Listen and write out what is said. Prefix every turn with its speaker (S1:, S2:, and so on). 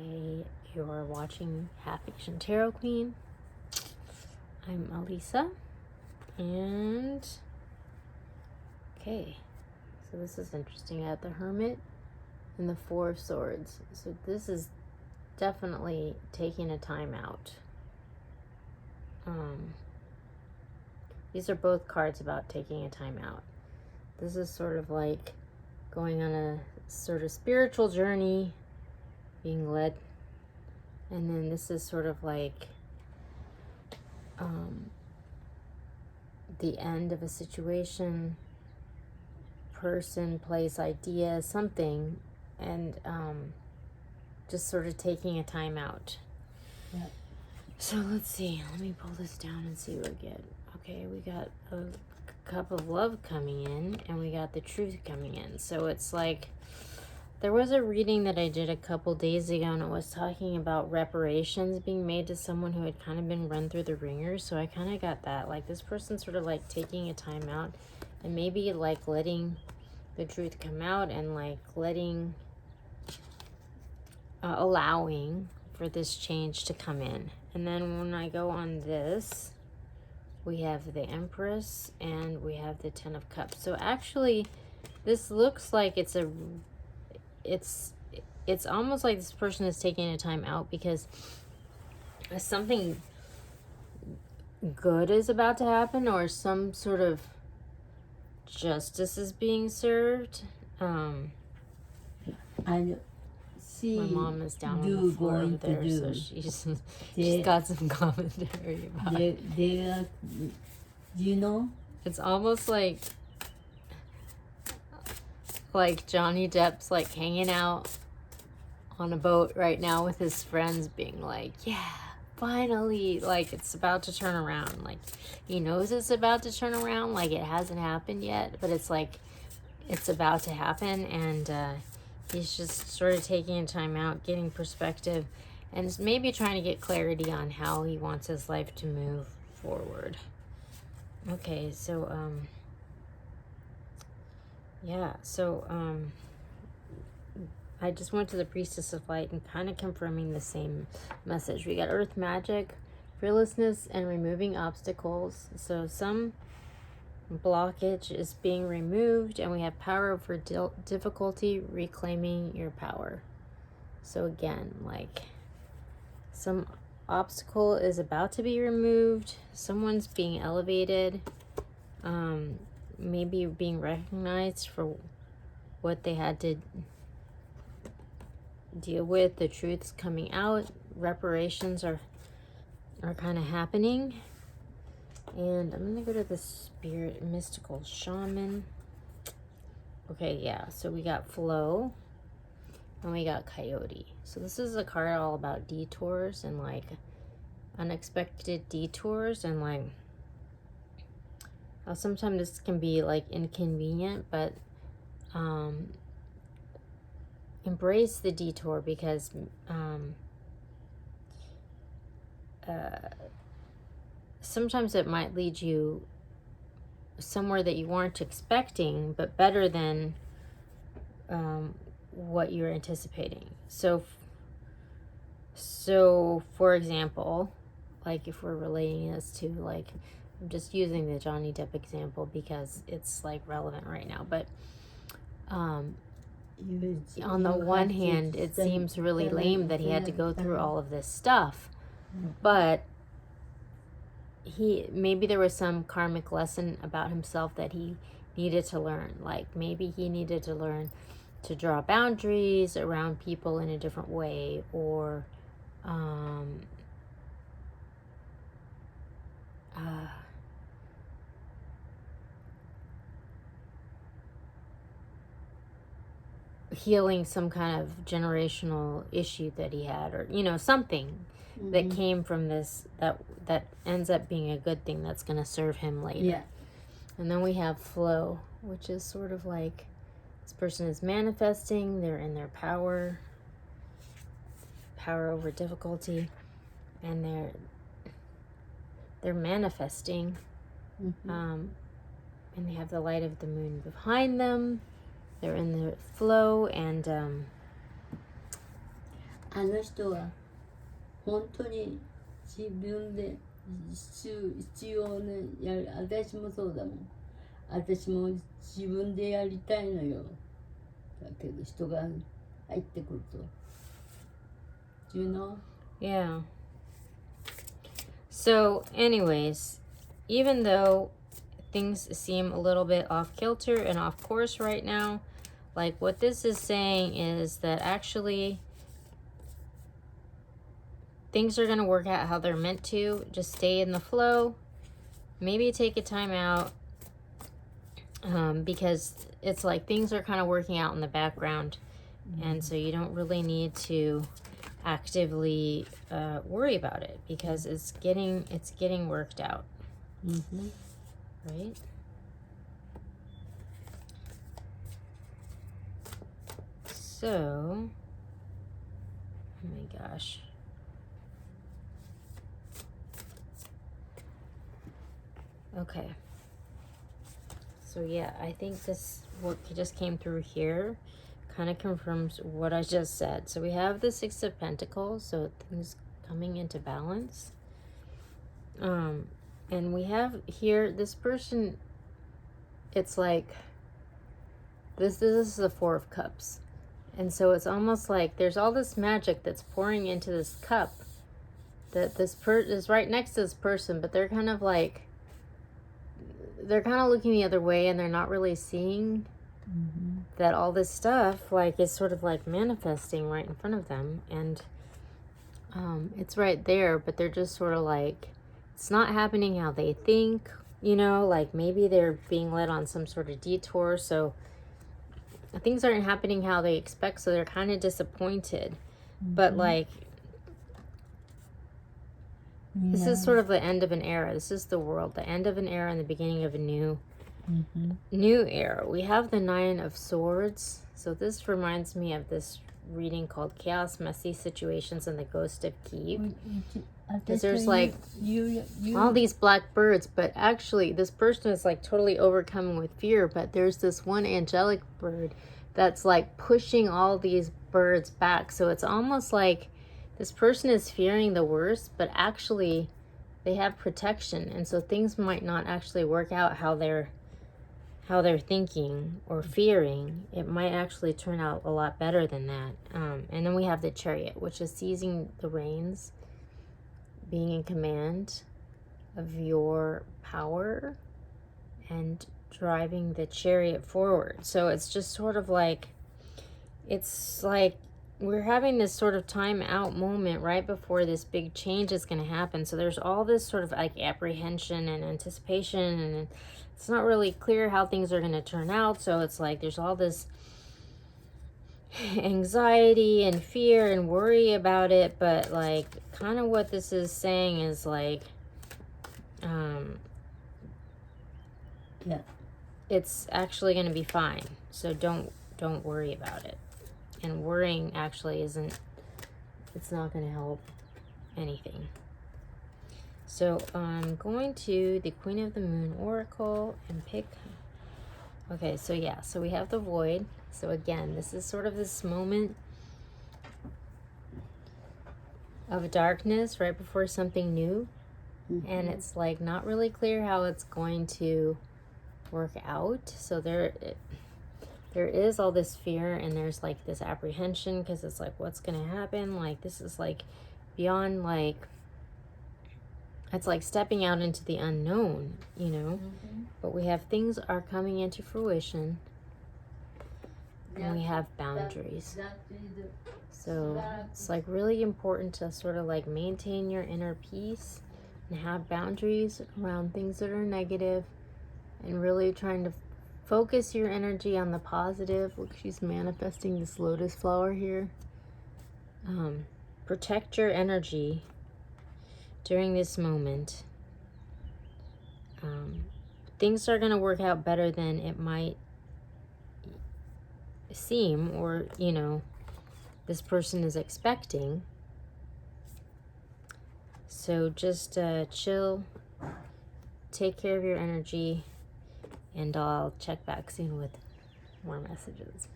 S1: Okay, you're watching Half Fiction Tarot Queen. I'm Alisa, and okay, so this is interesting. I have the Hermit and the Four of Swords. So this is definitely taking a time out. These are both cards about taking a time out. This is sort of like going on a sort of spiritual journey, being led. And then this is sort of like the end of a situation, person, place, idea, something, and just sort of taking a time out.
S2: Yeah.
S1: So let's see. Let me pull this down and see what we get. Okay, we got a cup of love coming in, and we got the truth coming in. So it's like, there was a reading that I did a couple days ago, and it was talking about reparations being made to someone who had kind of been run through the ringer. So I kind of got that. Like, this person's sort of like taking a time out and maybe like letting the truth come out and like letting, allowing for this change to come in. And then when I go on this, we have the Empress and we have the Ten of Cups. So actually, this looks like it's almost like this person is taking a time out because something good is about to happen, or some sort of justice is being served.
S2: And see,
S1: My mom is down on the floor over there, so she's got some commentary about it.
S2: They are, you know?
S1: It's almost like Johnny Depp's like hanging out on a boat right now with his friends, being like, yeah, finally, like it's about to turn around. Like he knows it's about to turn around, like it hasn't happened yet, but it's like it's about to happen. And he's just sort of taking a time out, getting perspective, and maybe trying to get clarity on how he wants his life to move forward. Okay, so yeah, so I just went to the Priestess of Light and kind of confirming the same message. We got Earth Magic, fearlessness, and removing obstacles. So some blockage is being removed, and we have power over difficulty, reclaiming your power. So again, like some obstacle is about to be removed. Someone's being elevated. Maybe being recognized for what they had to deal with. The truth's coming out. Reparations are kind of happening. And I'm gonna go to the Spirit Mystical Shaman. Okay, yeah, so we got Flow and we got Coyote. So this is a card all about detours and like unexpected detours, and like sometimes this can be like inconvenient, but embrace the detour, because sometimes it might lead you somewhere that you weren't expecting, but better than what you're anticipating. So for example, like if we're relating this to, like, I'm just using the Johnny Depp example because it's like relevant right now, but on the one hand, it seems really lame that he had to go through all of this stuff, but maybe there was some karmic lesson about himself that he needed to learn. Like maybe he needed to learn to draw boundaries around people in a different way, or healing some kind of generational issue that he had, or something that came from this that ends up being a good thing that's going to serve him later.
S2: Yeah.
S1: And then we have Flow, which is sort of like this person is manifesting, they're in their power over difficulty, and they're manifesting. And they have the light of the moon behind them. They're in the flow, and
S2: あの人は本当に自分で必要ねやる。私もそうだもん。私も自分でやりたいのよ。だけど人が入ってくると。Do you know?
S1: Yeah. So, anyways, even though things seem a little bit off kilter and off course right now, like what this is saying is that actually things are going to work out how they're meant to. Just stay in the flow. Maybe take a time out, because it's like things are kind of working out in the background. And so you don't really need to actively worry about it, because it's getting worked out. Right? So, oh my gosh. Okay. So yeah, I think this, what just came through here, kind of confirms what I just said. So we have the Six of Pentacles, so things coming into balance. And we have here this person, it's like this is the Four of Cups. And so it's almost like there's all this magic that's pouring into this cup that this is right next to this person, but they're kind of like, they're kind of looking the other way, and they're not really seeing that all this stuff like is sort of like manifesting right in front of them. And it's right there, but they're just sort of like, it's not happening how they think, you know, like maybe they're being led on some sort of detour, so things aren't happening how they expect, so they're kind of disappointed. But like, this is sort of the end of an era. This is the world, the end of an era and the beginning of a new era. We have the Nine of Swords. So this reminds me of this reading called Chaos, Messy Situations, and the Ghost of Kiev. Because there's like all these black birds, but actually this person is like totally overcome with fear, but there's this one angelic bird that's like pushing all these birds back. So it's almost like this person is fearing the worst, but actually they have protection, and so things might not actually work out how they're thinking or fearing. It might actually turn out a lot better than that. And then we have the Chariot, which is seizing the reins, being in command of your power and driving the chariot forward. So it's just sort of like, it's like we're having this sort of time out moment right before this big change is going to happen. So there's all this sort of like apprehension and anticipation, and it's not really clear how things are going to turn out. So it's like there's all this anxiety and fear and worry about it, but like kind of what this is saying is like it's actually going to be fine, so don't worry about it. And worrying actually isn't, it's not going to help anything. So I'm going to the Queen of the Moon Oracle and pick, okay, so yeah, so we have the Void. So again, this is sort of this moment of darkness right before something new. And it's like not really clear how it's going to work out. So there is all this fear, and there's like this apprehension, because it's like, what's going to happen? Like, this is like beyond, like, it's like stepping out into the unknown, you know. But we have things are coming into fruition, and we have boundaries. So it's like really important to sort of like maintain your inner peace and have boundaries around things that are negative, and really trying to focus your energy on the positive. Look, she's manifesting this lotus flower here. Protect your energy during this moment. Things are going to work out better than it might seem, or, you know, this person is expecting. So just chill, take care of your energy, and I'll check back soon with more messages.